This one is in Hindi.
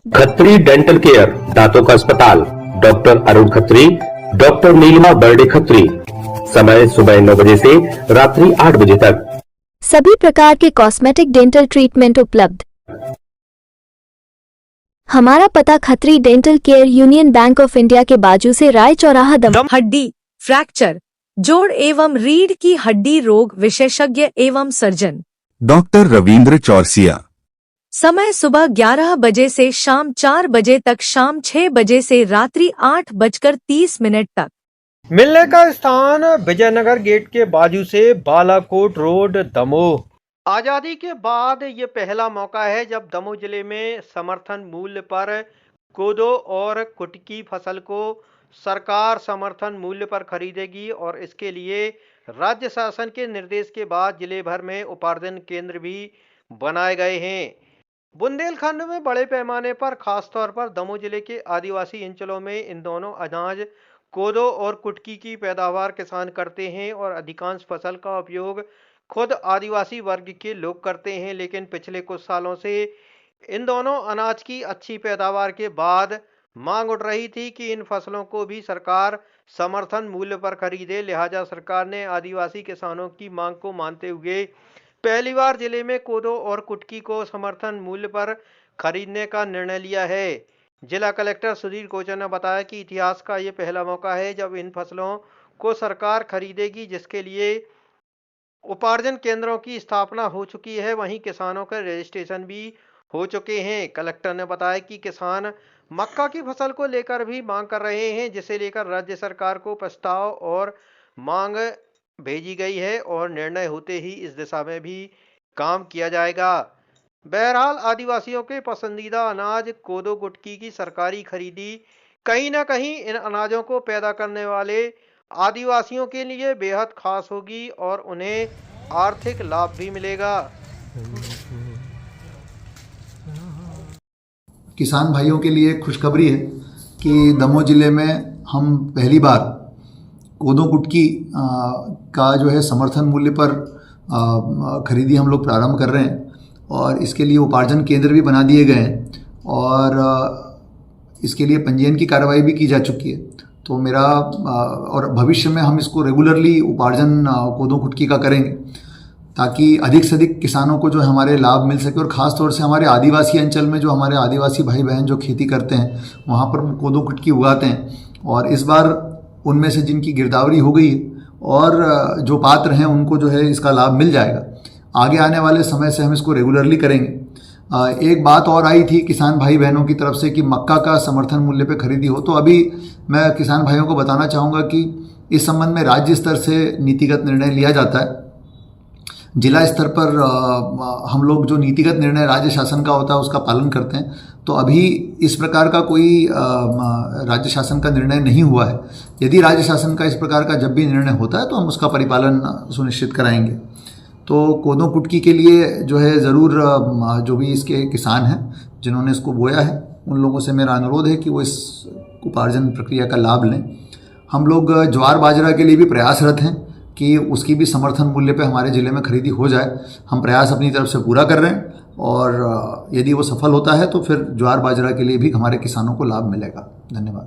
खत्री डेंटल केयर, दांतों का अस्पताल, डॉक्टर अरुण खत्री, डॉक्टर नीलिमा बर्डे खत्री। समय सुबह 9 बजे से रात्रि 8 बजे तक। सभी प्रकार के कॉस्मेटिक डेंटल ट्रीटमेंट उपलब्ध। हमारा पता Khatri dental care, union bank of India के बाजू से, राय चौराहा, दम। हड्डी, फ्रैक्चर, जोड़ एवं रीढ़ की हड्डी रोग विशेषज्ञ एवं सर्जन डॉक्टर रविंद्र चौरसिया। समय सुबह 11 बजे से शाम 4 बजे तक, शाम 6 बजे से रात्रि 8:30 तक। मिलने का स्थान विजयनगर गेट के बाजू से, बालाकोट रोड, दमोह। आज़ादी के बाद ये पहला मौका है जब दमोह जिले में समर्थन मूल्य पर कोदो और कुटकी फसल को सरकार समर्थन मूल्य पर खरीदेगी और इसके लिए राज्य शासन के निर्देश के बाद जिले भर में उपार्जन केंद्र भी बनाए गए हैं। बुंदेलखंड में बड़े पैमाने पर, खासतौर पर दमोह जिले के आदिवासी अंचलों में इन दोनों अनाज कोदो और कुटकी की पैदावार किसान करते हैं और अधिकांश फसल का उपयोग खुद आदिवासी वर्ग के लोग करते हैं। लेकिन पिछले कुछ सालों से इन दोनों अनाज की अच्छी पैदावार के बाद मांग उठ रही थी कि इन फसलों को भी सरकार समर्थन मूल्य पर खरीदे। लिहाजा सरकार ने आदिवासी किसानों की मांग को मानते हुए पहली बार जिले में कोदो और कुटकी को समर्थन मूल्य पर खरीदने का निर्णय लिया है। जिला कलेक्टर सुधीर कोचर ने बताया कि इतिहास का ये पहला मौका है जब इन फसलों को सरकार खरीदेगी, जिसके लिए उपार्जन केंद्रों की स्थापना हो चुकी है। वहीं किसानों के रजिस्ट्रेशन भी हो चुके हैं। कलेक्टर ने बताया कि किसान मक्का की फसल को लेकर भी मांग कर रहे हैं, जिसे लेकर राज्य सरकार को प्रस्ताव और मांग भेजी गई है और निर्णय होते ही इस दिशा में भी काम किया जाएगा। बहरहाल आदिवासियों के पसंदीदा अनाज कोदो कुटकी की सरकारी खरीदी कहीं न कहीं इन अनाजों को पैदा करने वाले आदिवासियों के लिए बेहद खास होगी और उन्हें आर्थिक लाभ भी मिलेगा। किसान भाइयों के लिए खुशखबरी है कि दमोह जिले में हम पहली बार कोदो कुटकी का जो है समर्थन मूल्य पर खरीदी हम लोग प्रारंभ कर रहे हैं और इसके लिए उपार्जन केंद्र भी बना दिए गए हैं और इसके लिए पंजीयन की कार्रवाई भी की जा चुकी है। तो मेरा और भविष्य में हम इसको रेगुलरली उपार्जन कोदो कुटकी का करेंगे ताकि अधिक से अधिक किसानों को जो हमारे लाभ मिल सके और ख़ास तौर से हमारे आदिवासी अंचल में जो हमारे आदिवासी भाई बहन जो खेती करते हैं वहाँ पर कोदो कुटकी उगाते हैं और इस बार उनमें से जिनकी गिरदावरी हो गई और जो पात्र हैं उनको जो है इसका लाभ मिल जाएगा। आगे आने वाले समय से हम इसको रेगुलरली करेंगे। एक बात और आई थी किसान भाई बहनों की तरफ से कि मक्का का समर्थन मूल्य पे खरीदी हो, तो अभी मैं किसान भाइयों को बताना चाहूँगा कि इस संबंध में राज्य स्तर से नीतिगत निर्णय लिया जाता है। जिला स्तर पर हम लोग जो नीतिगत निर्णय राज्य शासन का होता है उसका पालन करते हैं। तो अभी इस प्रकार का कोई राज्य शासन का निर्णय नहीं हुआ है। यदि राज्य शासन का इस प्रकार का जब भी निर्णय होता है तो हम उसका परिपालन सुनिश्चित कराएंगे। तो कोदो कुटकी के लिए जो है ज़रूर जो भी इसके किसान हैं जिन्होंने इसको बोया है उन लोगों से मेरा अनुरोध है कि वो इस उपार्जन प्रक्रिया का लाभ लें। हम लोग ज्वार बाजरा के लिए भी प्रयासरत हैं कि उसकी भी समर्थन मूल्य पे हमारे ज़िले में खरीदी हो जाए। हम प्रयास अपनी तरफ से पूरा कर रहे हैं और यदि वो सफल होता है तो फिर ज्वार बाजरा के लिए भी हमारे किसानों को लाभ मिलेगा। धन्यवाद।